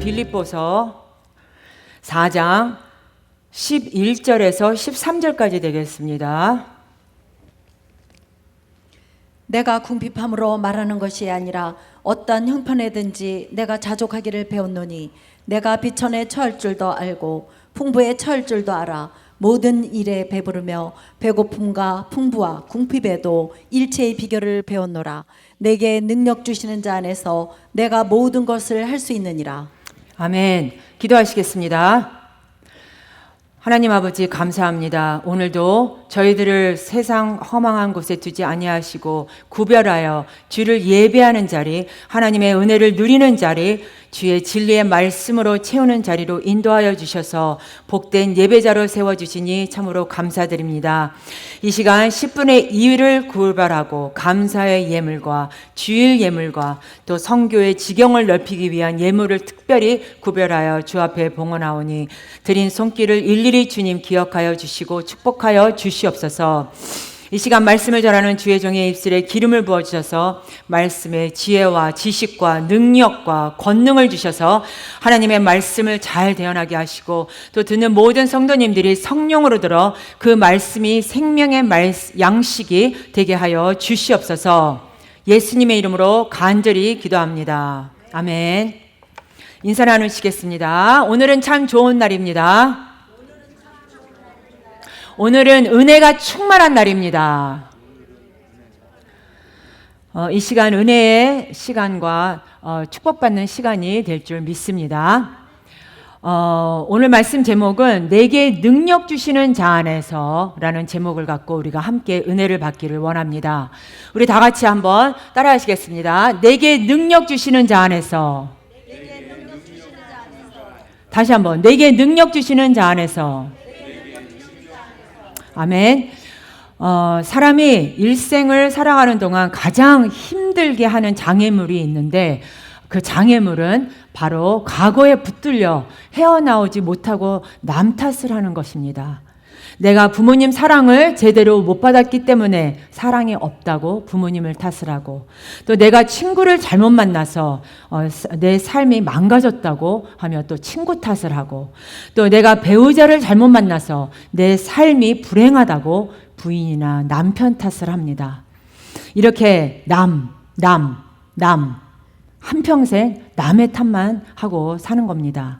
빌립보서 4장 11절에서 13절까지 되겠습니다. 내가 궁핍함으로 말하는 것이 아니라 어떤 형편에든지 내가 자족하기를 배웠노니 내가 비천에 처할 줄도 알고 풍부에 처할 줄도 알아. 모든 일에 배부르며 배고픔과 풍부와 궁핍에도 일체의 비결을 배웠노라. 내게 능력 주시는 자 안에서 내가 모든 것을 할 수 있느니라. 아멘. 기도하시겠습니다. 하나님 아버지 감사합니다. 오늘도 저희들을 세상 허망한 곳에 두지 아니하시고 구별하여 주를 예배하는 자리, 하나님의 은혜를 누리는 자리, 주의 진리의 말씀으로 채우는 자리로 인도하여 주셔서 복된 예배자로 세워주시니 참으로 감사드립니다. 이 시간 10분의 2를 구별하고 감사의 예물과 주일 예물과 또 성교의 지경을 넓히기 위한 예물을 특별히 구별하여 주 앞에 봉헌하오니 드린 손길을 일일이 주님 기억하여 주시고 축복하여 주시옵소서. 이 시간 말씀을 전하는 주의 종의 입술에 기름을 부어주셔서 말씀의 지혜와 지식과 능력과 권능을 주셔서 하나님의 말씀을 잘 대언하게 하시고 또 듣는 모든 성도님들이 성령으로 들어 그 말씀이 생명의 양식이 되게 하여 주시옵소서. 예수님의 이름으로 간절히 기도합니다. 아멘. 인사 나누시겠습니다. 오늘은 참 좋은 날입니다. 오늘은 은혜가 충만한 날입니다. 이 시간 은혜의 시간과 축복받는 시간이 될 줄 믿습니다. 오늘 말씀 제목은 내게 능력 주시는 자 안에서 라는 제목을 갖고 우리가 함께 은혜를 받기를 원합니다. 우리 다 같이 한번 따라 하시겠습니다. 내게 능력 주시는 자 안에서. 다시 한번 내게 능력 주시는 자 안에서. 아멘. 사람이 일생을 살아가는 동안 가장 힘들게 하는 장애물이 있는데 그 장애물은 바로 과거에 붙들려 헤어나오지 못하고 남 탓을 하는 것입니다. 내가 부모님 사랑을 제대로 못 받았기 때문에 사랑이 없다고 부모님을 탓을 하고 또 내가 친구를 잘못 만나서 내 삶이 망가졌다고 하며 또 친구 탓을 하고 또 내가 배우자를 잘못 만나서 내 삶이 불행하다고 부인이나 남편 탓을 합니다. 이렇게 남 한평생 남의 탓만 하고 사는 겁니다.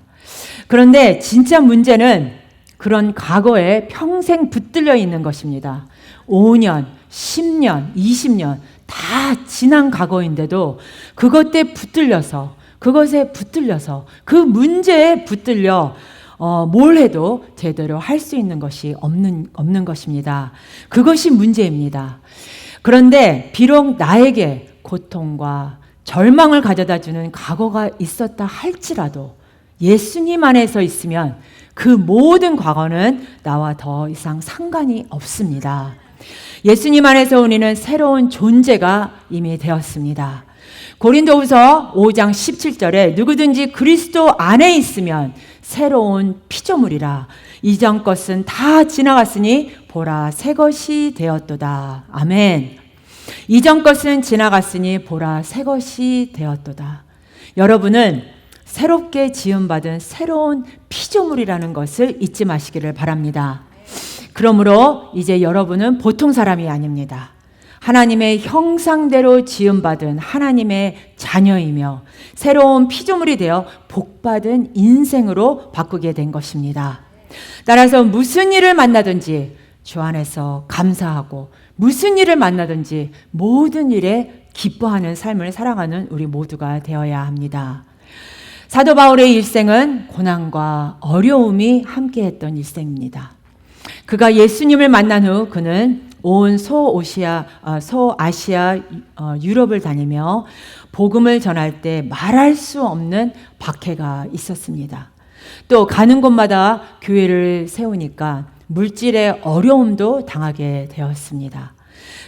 그런데 진짜 문제는 그런 과거에 평생 붙들려 있는 것입니다. 5년, 10년, 20년 다 지난 과거인데도 그것에 붙들려서 그 문제에 붙들려 뭘 해도 제대로 할 수 있는 것이 없는 것입니다. 그것이 문제입니다. 그런데 비록 나에게 고통과 절망을 가져다 주는 과거가 있었다 할지라도 예수님 안에서 있으면 그 모든 과거는 나와 더 이상 상관이 없습니다. 예수님 안에서 우리는 새로운 존재가 이미 되었습니다. 고린도후서 5장 17절에 누구든지 그리스도 안에 있으면 새로운 피조물이라 이전 것은 다 지나갔으니 보라 새 것이 되었도다. 아멘. 이전 것은 지나갔으니 보라 새 것이 되었도다. 여러분은 새롭게 지음받은 새로운 피조물이라는 것을 잊지 마시기를 바랍니다. 그러므로 이제 여러분은 보통 사람이 아닙니다. 하나님의 형상대로 지음받은 하나님의 자녀이며 새로운 피조물이 되어 복받은 인생으로 바꾸게 된 것입니다. 따라서 무슨 일을 만나든지 주 안에서 감사하고 무슨 일을 만나든지 모든 일에 기뻐하는 삶을 살아가는 우리 모두가 되어야 합니다. 사도 바울의 일생은 고난과 어려움이 함께했던 일생입니다. 그가 예수님을 만난 후 그는 온 소아시아 유럽을 다니며 복음을 전할 때 말할 수 없는 박해가 있었습니다. 또 가는 곳마다 교회를 세우니까 물질의 어려움도 당하게 되었습니다.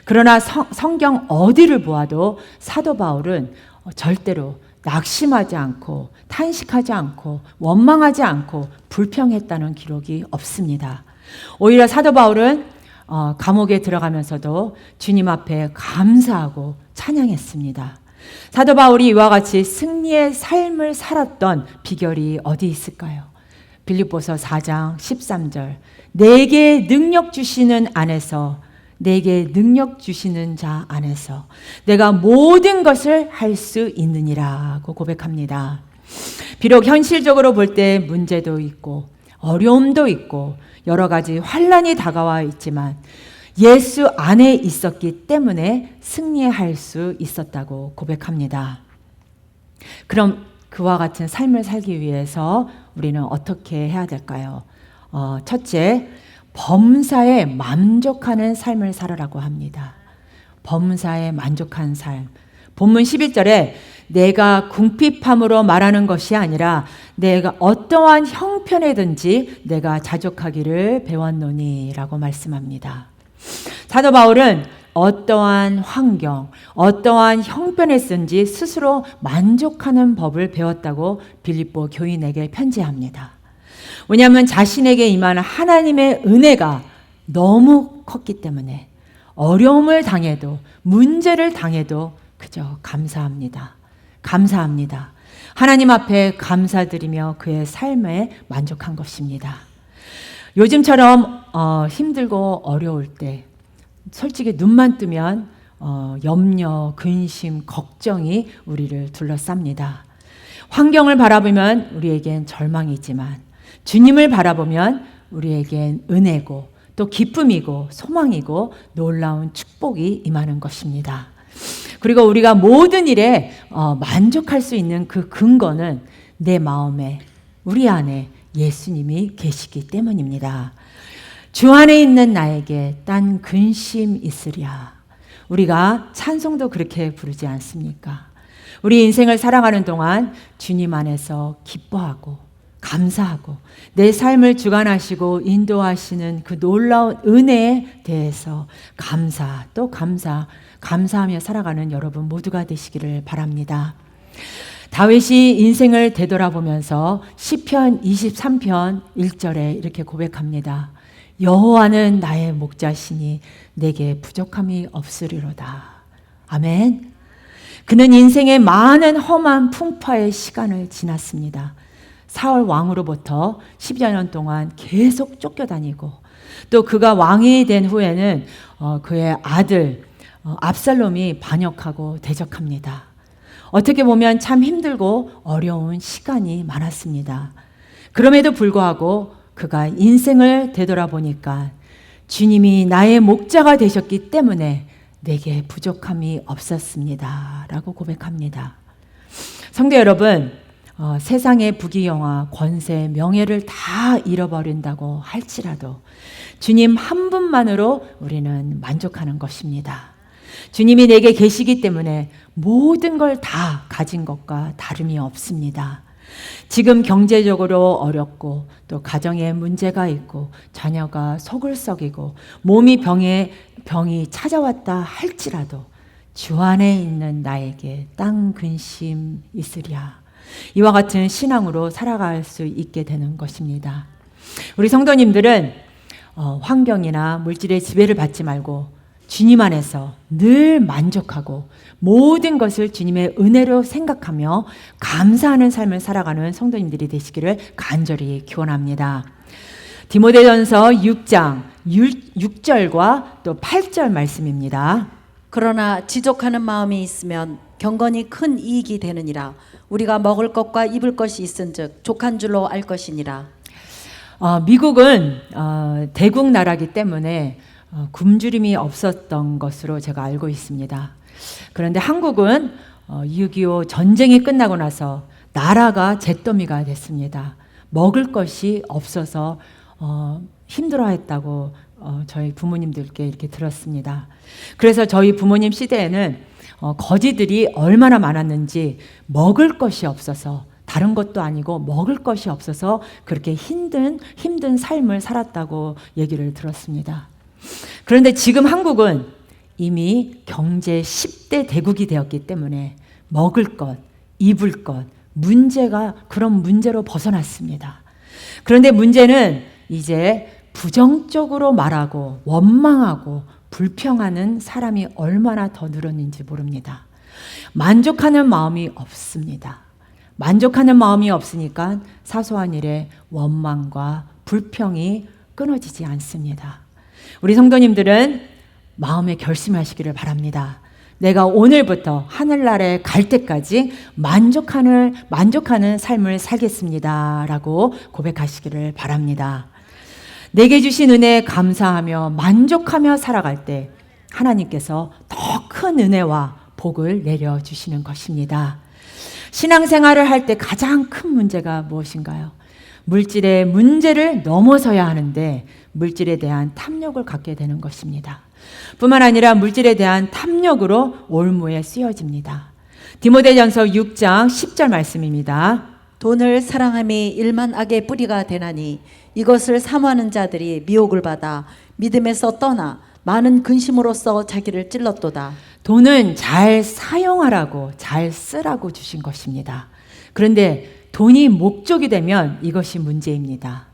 그러나 성경 어디를 보아도 사도 바울은 절대로 낙심하지 않고 탄식하지 않고 원망하지 않고 불평했다는 기록이 없습니다. 오히려 사도 바울은 감옥에 들어가면서도 주님 앞에 감사하고 찬양했습니다. 사도 바울이 이와 같이 승리의 삶을 살았던 비결이 어디 있을까요? 빌립보서 4장 13절. 내게 능력 주시는 안에서, 내게 능력 주시는 자 안에서 내가 모든 것을 할 수 있느니라고 고백합니다. 비록 현실적으로 볼 때 문제도 있고 어려움도 있고 여러 가지 환난이 다가와 있지만 예수 안에 있었기 때문에 승리할 수 있었다고 고백합니다. 그럼 그와 같은 삶을 살기 위해서 우리는 어떻게 해야 될까요? 첫째, 범사에 만족하는 삶을 살아라고 합니다. 범사에 만족한 삶. 본문 11절에 내가 궁핍함으로 말하는 것이 아니라 내가 어떠한 형편에든지 내가 자족하기를 배웠노니 라고 말씀합니다. 사도 바울은 어떠한 환경, 어떠한 형편에든지 스스로 만족하는 법을 배웠다고 빌립보 교인에게 편지합니다. 왜냐하면 자신에게 임한 하나님의 은혜가 너무 컸기 때문에 어려움을 당해도 문제를 당해도 그저 감사합니다. 감사합니다. 하나님 앞에 감사드리며 그의 삶에 만족한 것입니다. 요즘처럼 힘들고 어려울 때 솔직히 눈만 뜨면 염려, 근심, 걱정이 우리를 둘러쌉니다. 환경을 바라보면 우리에겐 절망이 있지만 주님을 바라보면 우리에겐 은혜고 또 기쁨이고 소망이고 놀라운 축복이 임하는 것입니다. 그리고 우리가 모든 일에 만족할 수 있는 그 근거는 내 마음에, 우리 안에 예수님이 계시기 때문입니다. 주 안에 있는 나에게 딴 근심 있으랴. 우리가 찬송도 그렇게 부르지 않습니까? 우리 인생을 살아가는 동안 주님 안에서 기뻐하고 감사하고 내 삶을 주관하시고 인도하시는 그 놀라운 은혜에 대해서 감사 또 감사하며 살아가는 여러분 모두가 되시기를 바랍니다. 다윗이 인생을 되돌아보면서 시편 23편 1절에 이렇게 고백합니다. 여호와는 나의 목자시니 내게 부족함이 없으리로다. 아멘. 그는 인생의 많은 험한 풍파의 시간을 지났습니다. 사울 왕으로부터 10여 년 동안 계속 쫓겨다니고 또 그가 왕이 된 후에는 그의 아들 압살롬이 반역하고 대적합니다. 어떻게 보면 참 힘들고 어려운 시간이 많았습니다. 그럼에도 불구하고 그가 인생을 되돌아보니까 주님이 나의 목자가 되셨기 때문에 내게 부족함이 없었습니다. 라고 고백합니다. 성도 여러분, 세상의 부귀영화, 권세, 명예를 다 잃어버린다고 할지라도 주님 한 분만으로 우리는 만족하는 것입니다. 주님이 내게 계시기 때문에 모든 걸 다 가진 것과 다름이 없습니다. 지금 경제적으로 어렵고 또 가정에 문제가 있고 자녀가 속을 썩이고 몸이 병이 찾아왔다 할지라도 주 안에 있는 나에게 땅 근심 있으랴. 이와 같은 신앙으로 살아갈 수 있게 되는 것입니다. 우리 성도님들은 환경이나 물질의 지배를 받지 말고 주님 안에서 늘 만족하고 모든 것을 주님의 은혜로 생각하며 감사하는 삶을 살아가는 성도님들이 되시기를 간절히 기원합니다. 디모데전서 6장 6절과 또 8절 말씀입니다. 그러나 지족하는 마음이 있으면 경건이 큰 이익이 되느니라. 우리가 먹을 것과 입을 것이 있은즉 족한 줄로 알 것이니라. 미국은 대국 나라기 때문에 굶주림이 없었던 것으로 제가 알고 있습니다. 그런데 한국은 6.25 전쟁이 끝나고 나서 나라가 잿더미가 됐습니다. 먹을 것이 없어서 힘들어했다고 저희 부모님들께 이렇게 들었습니다. 그래서 저희 부모님 시대에는 거지들이 얼마나 많았는지 먹을 것이 없어서 다른 것도 아니고 먹을 것이 없어서 그렇게 힘든 삶을 살았다고 얘기를 들었습니다. 그런데 지금 한국은 이미 경제 10대 대국이 되었기 때문에 먹을 것, 입을 것, 그런 문제로 벗어났습니다. 그런데 문제는 이제 부정적으로 말하고 원망하고 불평하는 사람이 얼마나 더 늘었는지 모릅니다. 만족하는 마음이 없습니다. 만족하는 마음이 없으니까 사소한 일에 원망과 불평이 끊어지지 않습니다. 우리 성도님들은 마음에 결심하시기를 바랍니다. 내가 오늘부터 하늘나라에 갈 때까지 만족하는 삶을 살겠습니다. 라고 고백하시기를 바랍니다. 내게 주신 은혜에 감사하며 만족하며 살아갈 때 하나님께서 더 큰 은혜와 복을 내려주시는 것입니다. 신앙생활을 할 때 가장 큰 문제가 무엇인가요? 물질의 문제를 넘어서야 하는데 물질에 대한 탐욕을 갖게 되는 것입니다. 뿐만 아니라 물질에 대한 탐욕으로 올무에 쓰여집니다. 디모데전서 6장 10절 말씀입니다. 돈을 사랑함이 일만 악의 뿌리가 되나니 이것을 사모하는 자들이 미혹을 받아 믿음에서 떠나 많은 근심으로써 자기를 찔렀도다. 돈은 잘 사용하라고, 잘 쓰라고 주신 것입니다. 그런데 돈이 목적이 되면 이것이 문제입니다.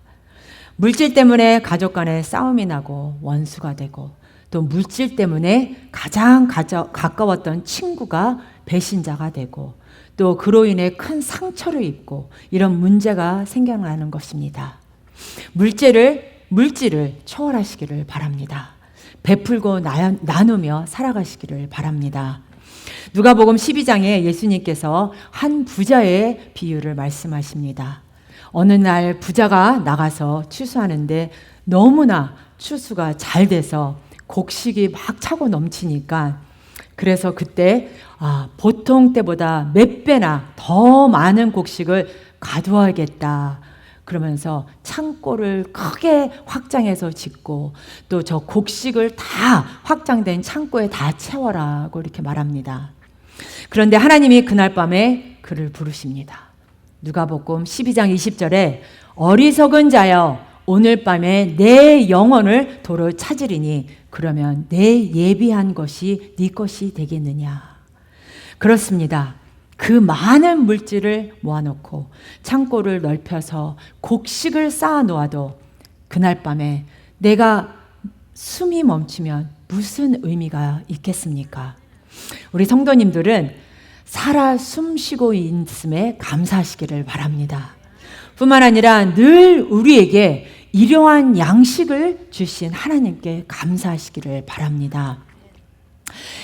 물질 때문에 가족 간에 싸움이 나고 원수가 되고, 또 물질 때문에 가장 가까웠던 친구가 배신자가 되고, 또 그로 인해 큰 상처를 입고 이런 문제가 생겨나는 것입니다. 물질을 초월하시기를 바랍니다. 베풀고 나누며 살아가시기를 바랍니다. 누가복음 12장에 예수님께서 한 부자의 비유를 말씀하십니다. 어느 날 부자가 나가서 추수하는데 너무나 추수가 잘 돼서 곡식이 막 차고 넘치니까, 그래서 그때 보통 때보다 몇 배나 더 많은 곡식을 가져와야겠다 그러면서 창고를 크게 확장해서 짓고, 또 저 곡식을 다 확장된 창고에 다 채워라고 이렇게 말합니다. 그런데 하나님이 그날 밤에 그를 부르십니다. 누가복음 12장 20절에 어리석은 자여 오늘 밤에 내 영혼을 도로 찾으리니 그러면 내 예비한 것이 네 것이 되겠느냐. 그렇습니다. 그 많은 물질을 모아놓고 창고를 넓혀서 곡식을 쌓아 놓아도 그날 밤에 내가 숨이 멈추면 무슨 의미가 있겠습니까? 우리 성도님들은 살아 숨쉬고 있음에 감사하시기를 바랍니다. 뿐만 아니라 늘 우리에게 일용할 양식을 주신 하나님께 감사하시기를 바랍니다.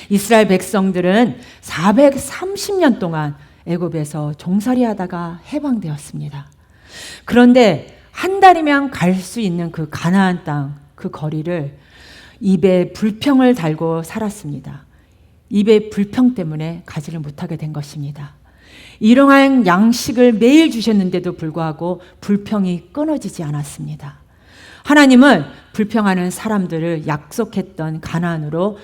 이스라엘 백성들은 430년 동안 애굽에서 종살이하다가 해방되었습니다. 그런데 한 달이면 갈 수 있는 그 가나안 땅, 그 거리를 입에 불평을 달고 살았습니다. 입에 불평 때문에 가지를 못하게 된 것입니다. 일용할 양식을 매일 주셨는데도 불구하고 불평이 끊어지지 않았습니다. 하나님은 불평하는 사람들을 약속했던 가나안으로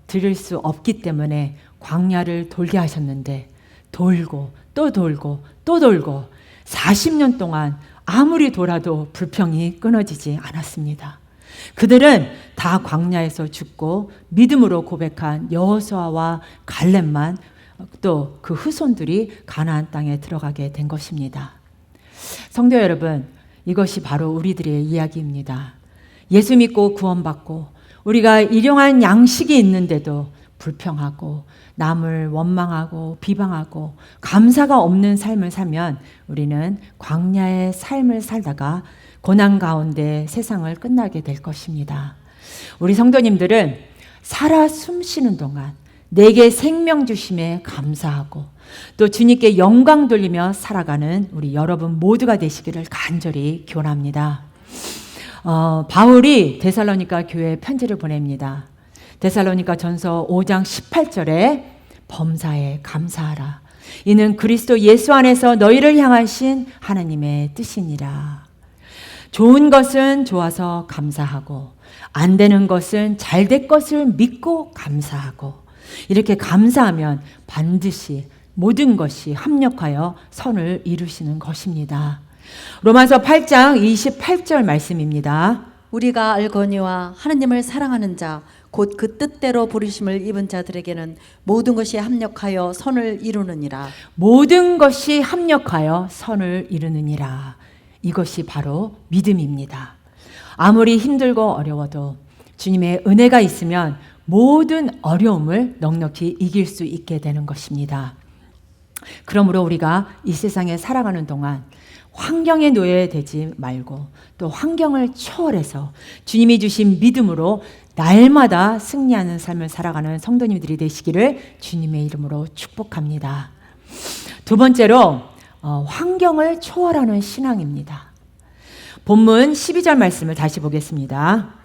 들일 수 없기 때문에 광야를 돌게 하셨는데, 돌고 또 돌고 또 돌고 40년 동안 아무리 돌아도 불평이 끊어지지 않았습니다. 그들은 다 광야에서 죽고 믿음으로 고백한 여호수아와 갈렙만, 또 그 후손들이 가나안 땅에 들어가게 된 것입니다. 성도 여러분, 이것이 바로 우리들의 이야기입니다. 예수 믿고 구원받고 우리가 일용할 양식이 있는데도 불평하고 남을 원망하고 비방하고 감사가 없는 삶을 살면 우리는 광야의 삶을 살다가 고난 가운데 세상을 끝나게 될 것입니다. 우리 성도님들은 살아 숨쉬는 동안 내게 생명 주심에 감사하고 또 주님께 영광 돌리며 살아가는 우리 여러분 모두가 되시기를 간절히 기원합니다. 바울이 데살로니가 교회에 편지를 보냅니다. 데살로니가 전서 5장 18절에 범사에 감사하라. 이는 그리스도 예수 안에서 너희를 향하신 하나님의 뜻이니라. 좋은 것은 좋아서 감사하고 안 되는 것은 잘 될 것을 믿고 감사하고, 이렇게 감사하면 반드시 모든 것이 합력하여 선을 이루시는 것입니다. 로마서 8장 28절 말씀입니다. 우리가 알거니와 하나님을 사랑하는 자 곧 그 뜻대로 부르심을 입은 자들에게는 모든 것이 합력하여 선을 이루느니라. 모든 것이 합력하여 선을 이루느니라. 이것이 바로 믿음입니다. 아무리 힘들고 어려워도 주님의 은혜가 있으면 모든 어려움을 넉넉히 이길 수 있게 되는 것입니다. 그러므로 우리가 이 세상에 살아가는 동안 환경에 노예되지 말고 또 환경을 초월해서 주님이 주신 믿음으로 날마다 승리하는 삶을 살아가는 성도님들이 되시기를 주님의 이름으로 축복합니다. 두 번째로 환경을 초월하는 신앙입니다. 본문 12절 말씀을 다시 보겠습니다.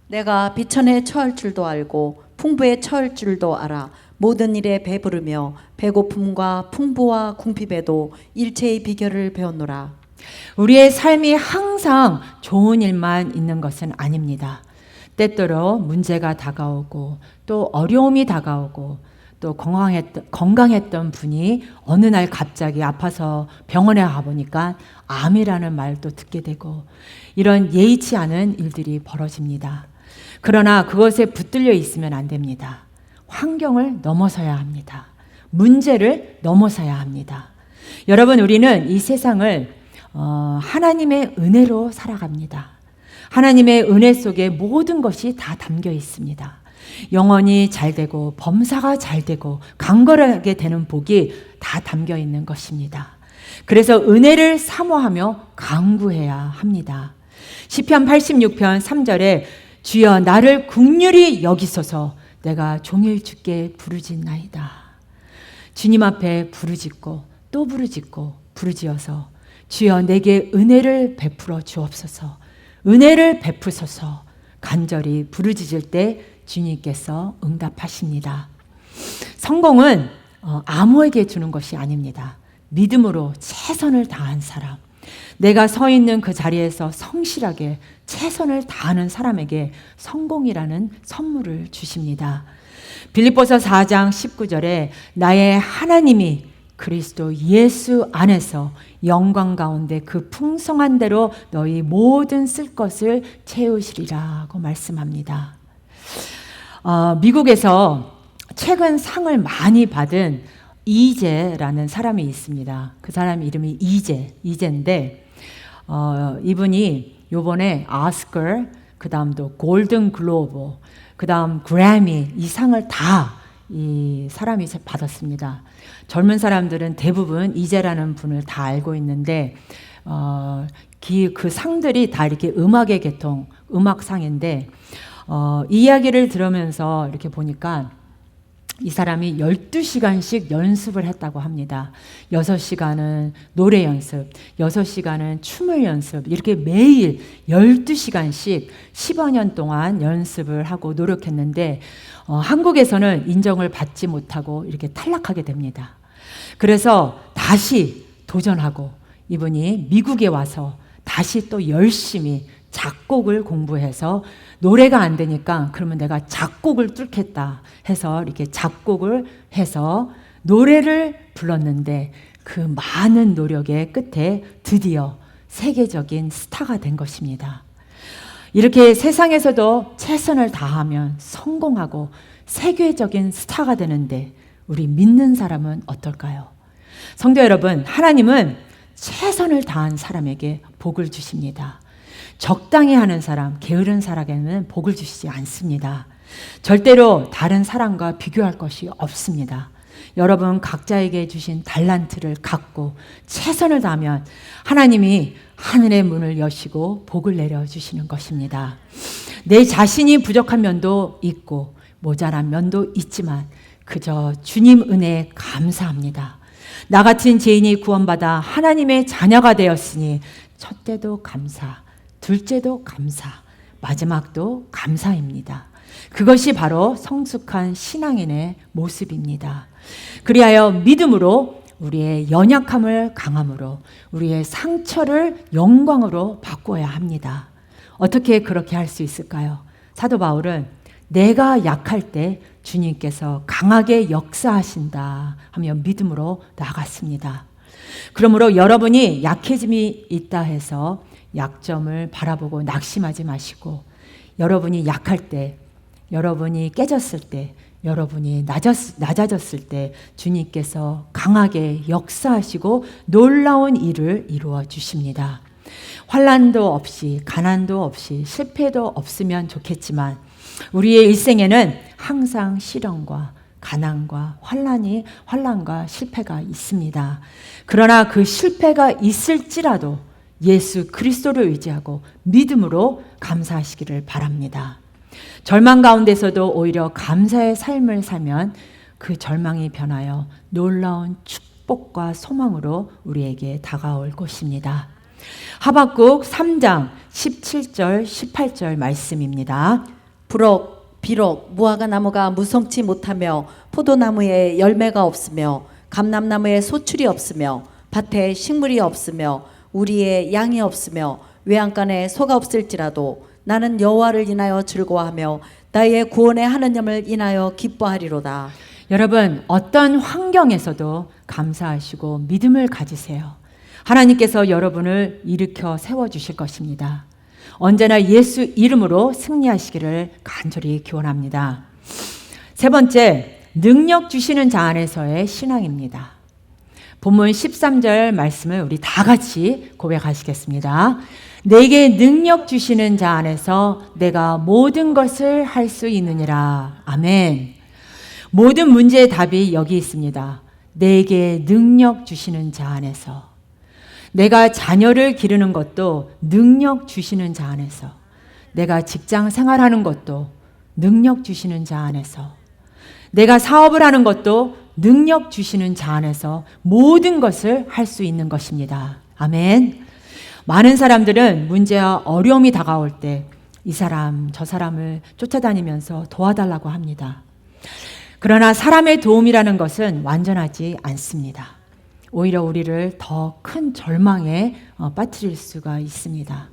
내가 비천에 처할 줄도 알고 풍부에 처할 줄도 알아 모든 일에 배부르며 배고픔과 풍부와 궁핍에도 일체의 비결을 배웠노라. 우리의 삶이 항상 좋은 일만 있는 것은 아닙니다. 때때로 문제가 다가오고 또 어려움이 다가오고 또 건강했던 분이 어느 날 갑자기 아파서 병원에 가보니까 암이라는 말도 듣게 되고 이런 예의치 않은 일들이 벌어집니다. 그러나 그것에 붙들려 있으면 안 됩니다. 환경을 넘어서야 합니다. 문제를 넘어서야 합니다. 여러분, 우리는 이 세상을 하나님의 은혜로 살아갑니다. 하나님의 은혜 속에 모든 것이 다 담겨 있습니다. 영혼이 잘 되고 범사가 잘 되고 강건하게 되는 복이 다 담겨 있는 것입니다. 그래서 은혜를 사모하며 간구해야 합니다. 시편 86편 3절에 주여 나를 긍휼히 여기소서 내가 종일 주께 부르짖나이다. 주님 앞에 부르짖고 또 부르짖고 부르짖어서 주여 내게 은혜를 베풀어 주옵소서, 은혜를 베푸소서 간절히 부르짖을 때 주님께서 응답하십니다. 성공은 아무에게 주는 것이 아닙니다. 믿음으로 최선을 다한 사람, 내가 서 있는 그 자리에서 성실하게 최선을 다하는 사람에게 성공이라는 선물을 주십니다. 빌립보서 4장 19절에 나의 하나님이 그리스도 예수 안에서 영광 가운데 그 풍성한 대로 너희 모든 쓸 것을 채우시리라고 말씀합니다. 미국에서 최근 상을 많이 받은 이제라는 사람이 있습니다. 그 사람 이름이 이제인데 이분이 요번에 오스카, 그 다음도 골든 글로브, 그 다음 그래미 이 상을 다 이 사람이 받았습니다. 젊은 사람들은 대부분 이제라는 분을 다 알고 있는데 그 상들이 다 이렇게 음악의 계통, 음악상인데 이야기를 들으면서 이렇게 보니까 이 사람이 12시간씩 연습을 했다고 합니다. 6시간은 노래 연습, 6시간은 춤을 연습, 이렇게 매일 12시간씩 10여 년 동안 연습을 하고 노력했는데 한국에서는 인정을 받지 못하고 이렇게 탈락하게 됩니다. 그래서 다시 도전하고 이분이 미국에 와서 다시 또 열심히 작곡을 공부해서 노래가 안 되니까 그러면 내가 작곡을 뚫겠다 해서 이렇게 작곡을 해서 노래를 불렀는데 그 많은 노력의 끝에 드디어 세계적인 스타가 된 것입니다. 이렇게 세상에서도 최선을 다하면 성공하고 세계적인 스타가 되는데 우리 믿는 사람은 어떨까요? 성도 여러분, 하나님은 최선을 다한 사람에게 복을 주십니다. 적당히 하는 사람, 게으른 사람에게는 복을 주시지 않습니다. 절대로 다른 사람과 비교할 것이 없습니다. 여러분 각자에게 주신 달란트를 갖고 최선을 다하면 하나님이 하늘의 문을 여시고 복을 내려주시는 것입니다. 내 자신이 부족한 면도 있고 모자란 면도 있지만 그저 주님 은혜에 감사합니다. 나 같은 죄인이 구원받아 하나님의 자녀가 되었으니 첫째도 감사, 둘째도 감사, 마지막도 감사입니다. 그것이 바로 성숙한 신앙인의 모습입니다. 그리하여 믿음으로 우리의 연약함을 강함으로 우리의 상처를 영광으로 바꾸어야 합니다. 어떻게 그렇게 할 수 있을까요? 사도 바울은 내가 약할 때 주님께서 강하게 역사하신다 하며 믿음으로 나아갔습니다. 그러므로 여러분이 약해짐이 있다 해서 약점을 바라보고 낙심하지 마시고 여러분이 약할 때, 여러분이 깨졌을 때, 여러분이 낮아졌을 때 주님께서 강하게 역사하시고 놀라운 일을 이루어 주십니다. 환난도 없이 가난도 없이 실패도 없으면 좋겠지만 우리의 일생에는 항상 시련과 가난과 환난과 실패가 있습니다. 그러나 그 실패가 있을지라도 예수 그리스도를 의지하고 믿음으로 감사하시기를 바랍니다. 절망 가운데서도 오히려 감사의 삶을 살면 그 절망이 변하여 놀라운 축복과 소망으로 우리에게 다가올 것입니다. 하박국 3장 17절 18절 말씀입니다. 비록 무화과 나무가 무성치 못하며 포도나무에 열매가 없으며 감람나무에 소출이 없으며 밭에 식물이 없으며 우리의 양이 없으며 외양간에 소가 없을지라도 나는 여호와를 인하여 즐거워하며 나의 구원의 하나님을 인하여 기뻐하리로다. 여러분, 어떤 환경에서도 감사하시고 믿음을 가지세요. 하나님께서 여러분을 일으켜 세워주실 것입니다. 언제나 예수 이름으로 승리하시기를 간절히 기원합니다. 세 번째, 능력 주시는 자 안에서의 신앙입니다. 본문 13절 말씀을 우리 다 같이 고백하시겠습니다. 내게 능력 주시는 자 안에서 내가 모든 것을 할 수 있느니라. 아멘. 모든 문제의 답이 여기 있습니다. 내게 능력 주시는 자 안에서. 내가 자녀를 기르는 것도 능력 주시는 자 안에서, 내가 직장 생활하는 것도 능력 주시는 자 안에서, 내가 사업을 하는 것도 능력 주시는 자 안에서 모든 것을 할 수 있는 것입니다. 아멘. 많은 사람들은 문제와 어려움이 다가올 때 이 사람 저 사람을 쫓아다니면서 도와달라고 합니다. 그러나 사람의 도움이라는 것은 완전하지 않습니다. 오히려 우리를 더 큰 절망에 빠뜨릴 수가 있습니다.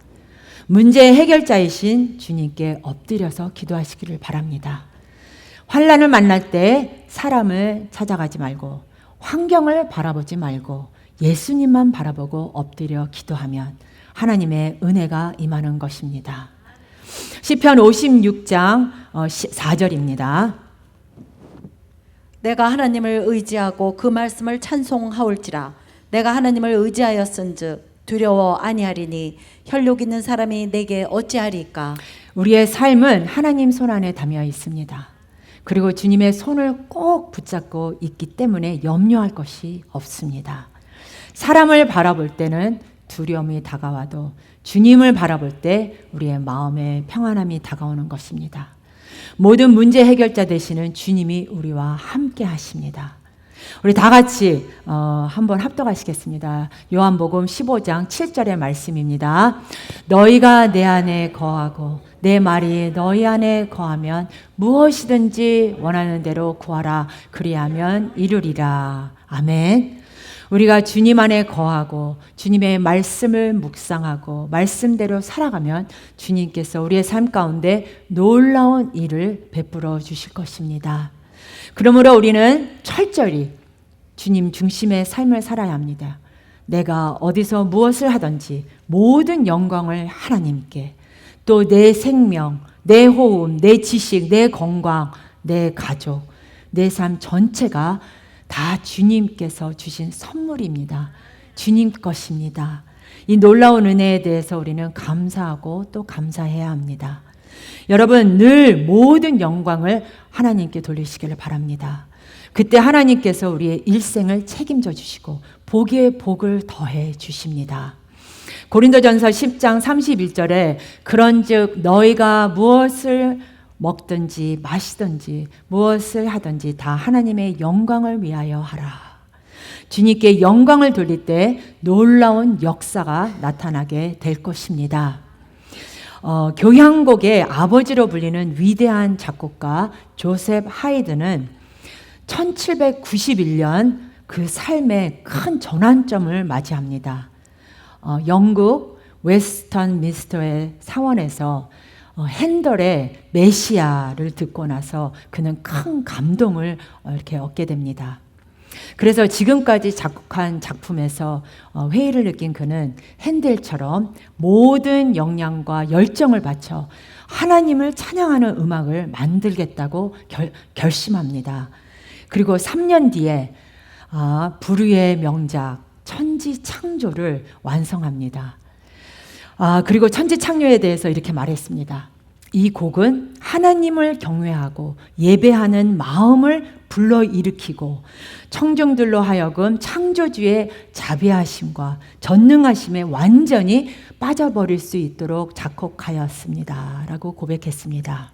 문제의 해결자이신 주님께 엎드려서 기도하시기를 바랍니다. 환난을 만날 때 사람을 찾아가지 말고 환경을 바라보지 말고 예수님만 바라보고 엎드려 기도하면 하나님의 은혜가 임하는 것입니다. 시편 56장 4절입니다. 내가 하나님을 의지하고 그 말씀을 찬송하올지라. 내가 하나님을 의지하였은즉 두려워 아니하리니 혈육 있는 사람이 내게 어찌하리까. 우리의 삶은 하나님 손 안에 담겨 있습니다. 그리고 주님의 손을 꼭 붙잡고 있기 때문에 염려할 것이 없습니다. 사람을 바라볼 때는 두려움이 다가와도 주님을 바라볼 때 우리의 마음에 평안함이 다가오는 것입니다. 모든 문제 해결자 되시는 주님이 우리와 함께 하십니다. 우리 다 같이 한번 합독하시겠습니다. 요한복음 15장 7절의 말씀입니다. 너희가 내 안에 거하고 내 말이 너희 안에 거하면 무엇이든지 원하는 대로 구하라. 그리하면 이루리라. 아멘. 우리가 주님 안에 거하고 주님의 말씀을 묵상하고 말씀대로 살아가면 주님께서 우리의 삶 가운데 놀라운 일을 베풀어 주실 것입니다. 그러므로 우리는 철저히 주님 중심의 삶을 살아야 합니다. 내가 어디서 무엇을 하든지 모든 영광을 하나님께, 또 내 생명, 내 호흡, 내 지식, 내 건강, 내 가족, 내 삶 전체가 다 주님께서 주신 선물입니다. 주님 것입니다. 이 놀라운 은혜에 대해서 우리는 감사하고 또 감사해야 합니다. 여러분, 늘 모든 영광을 하나님께 돌리시기를 바랍니다. 그때 하나님께서 우리의 일생을 책임져 주시고 복에 복을 더해 주십니다. 고린도전서 10장 31절에 그런즉 너희가 무엇을 먹든지 마시든지 무엇을 하든지 다 하나님의 영광을 위하여 하라. 주님께 영광을 돌릴 때 놀라운 역사가 나타나게 될 것입니다. 교향곡의 아버지로 불리는 위대한 작곡가 조셉 하이드는 1791년 그 삶의 큰 전환점을 맞이합니다. 영국 웨스턴 민스터의 사원에서 핸델의 메시아를 듣고 나서 그는 큰 감동을 이렇게 얻게 됩니다. 그래서 지금까지 작곡한 작품에서 회의를 느낀 그는 핸델처럼 모든 역량과 열정을 바쳐 하나님을 찬양하는 음악을 만들겠다고 결심합니다. 그리고 3년 뒤에 불후의 명작 천지창조를 완성합니다. 그리고 천지창조에 대해서 이렇게 말했습니다. 이 곡은 하나님을 경외하고 예배하는 마음을 불러일으키고 청중들로 하여금 창조주의 자비하심과 전능하심에 완전히 빠져버릴 수 있도록 작곡하였습니다. 라고 고백했습니다.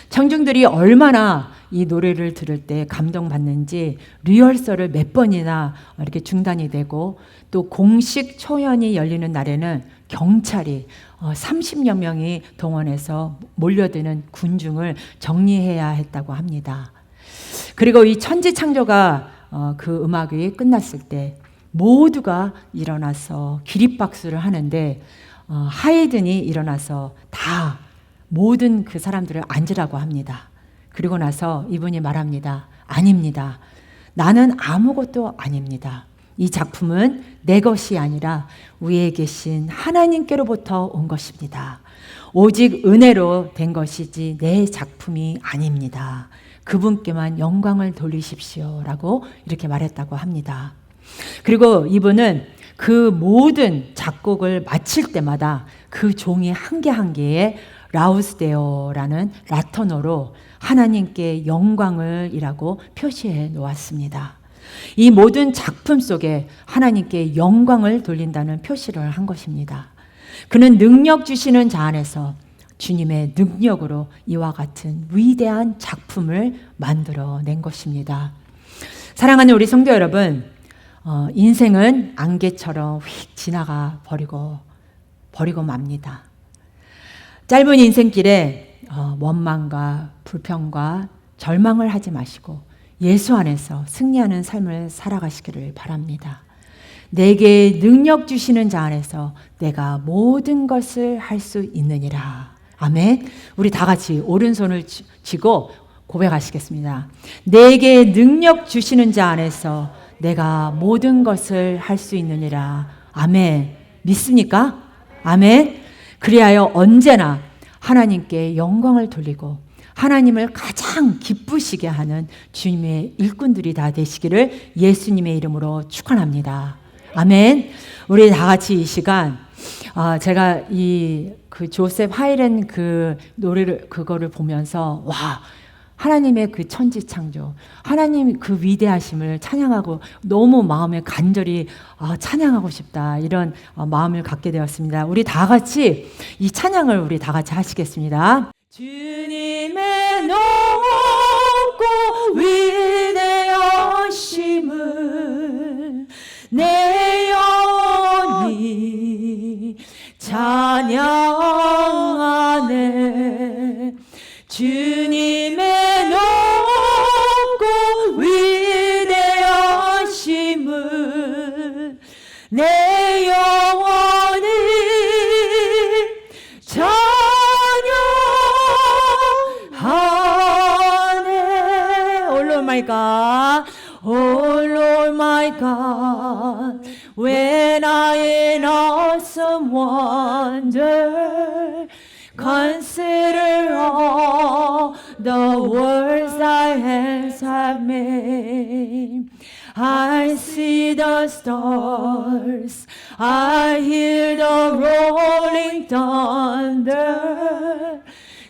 청중들이 얼마나 이 노래를 들을 때 감동받는지 리허설을 몇 번이나 이렇게 중단이 되고 또 공식 초연이 열리는 날에는 경찰이 30여 명이 동원해서 몰려드는 군중을 정리해야 했다고 합니다. 그리고 이 천지창조가 그 음악이 끝났을 때 모두가 일어나서 기립박수를 하는데 하이든이 일어나서 다 모든 그 사람들을 앉으라고 합니다. 그리고 나서 이분이 말합니다. 아닙니다. 나는 아무것도 아닙니다. 이 작품은 내 것이 아니라 위에 계신 하나님께로부터 온 것입니다. 오직 은혜로 된 것이지 내 작품이 아닙니다. 그분께만 영광을 돌리십시오. 라고 이렇게 말했다고 합니다. 그리고 이분은 그 모든 작곡을 마칠 때마다 그 종이 한 개 한 개에 라우스데오라는 라틴어로 하나님께 영광을 이라고 표시해 놓았습니다. 이 모든 작품 속에 하나님께 영광을 돌린다는 표시를 한 것입니다. 그는 능력 주시는 자 안에서 주님의 능력으로 이와 같은 위대한 작품을 만들어낸 것입니다. 사랑하는 우리 성도 여러분, 인생은 안개처럼 휙 지나가 버리고 맙니다. 짧은 인생길에 원망과 불평과 절망을 하지 마시고 예수 안에서 승리하는 삶을 살아가시기를 바랍니다. 내게 능력 주시는 자 안에서 내가 모든 것을 할 수 있느니라. 아멘. 우리 다 같이 오른손을 쥐고 고백하시겠습니다. 내게 능력 주시는 자 안에서 내가 모든 것을 할 수 있느니라. 아멘. 믿습니까? 아멘. 그리하여 언제나 하나님께 영광을 돌리고 하나님을 가장 기쁘시게 하는 주님의 일꾼들이 다 되시기를 예수님의 이름으로 축원합니다. 아멘. 우리 다 같이 이 시간 제가 그 조셉 하이렌 그 노래를 그거를 보면서 와, 하나님의 그 천지창조, 하나님 그 위대하심을 찬양하고 너무 마음에 간절히 찬양하고 싶다 이런 마음을 갖게 되었습니다. 우리 다 같이 이 찬양을 우리 다 같이 하시겠습니다. 주님의 높고 위대하심을 내 영혼이 찬양하네. 주님의 높고 위대하심을 내 영혼이 찬양하네. Oh Lord my God, oh Lord my God, when I in awesome wonder consider all the words thy hands have made. I see the stars, I hear the rolling thunder,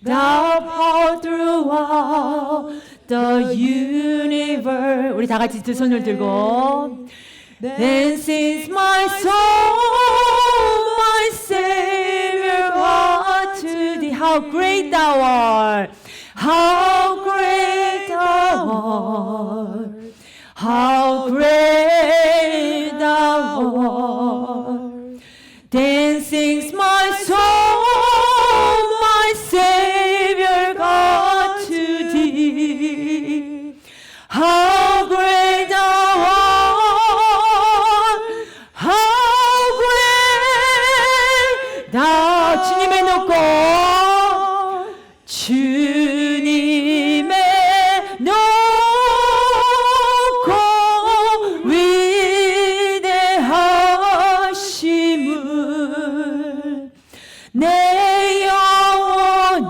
thou power throughout the universe. 우리 다 같이 두 손을 들고 Then sings my soul, my Savior God to thee. How great thou art! How great thou art! How great thou art! Then sings my soul, my Savior God to thee. How great thou art! 다 주님의 높고 주님의 높고 위대하심을 내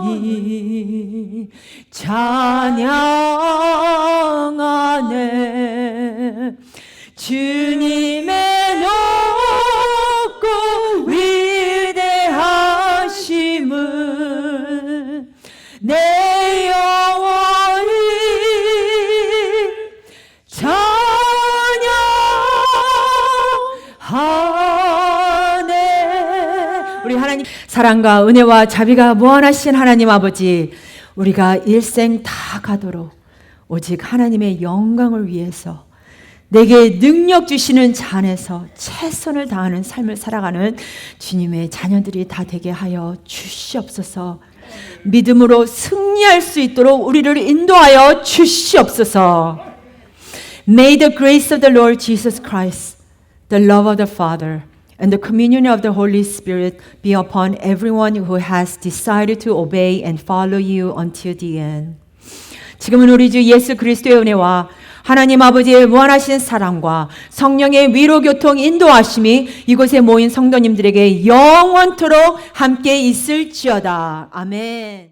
영혼이 찬양하네. 주님의 높고 위대하심을 사랑과 은혜와 자비가 무한하신 하나님 아버지, 우리가 일생 다 가도록 오직 하나님의 영광을 위해서 내게 능력 주시는 자 안에서 최선을 다하는 삶을 살아가는 주님의 자녀들이 다 되게 하여 주시옵소서. 믿음으로 승리할 수 있도록 우리를 인도하여 주시옵소서. May the grace of the Lord Jesus Christ, the love of the Father, and the communion of the Holy Spirit be upon everyone who has decided to obey and follow you until the end. 지금은 우리 주 예수 그리스도의 은혜와 하나님 아버지의 무한하신 사랑과 성령의 위로 교통 인도하심이 이곳에 모인 성도님들에게 영원토록 함께 있을지어다. 아멘.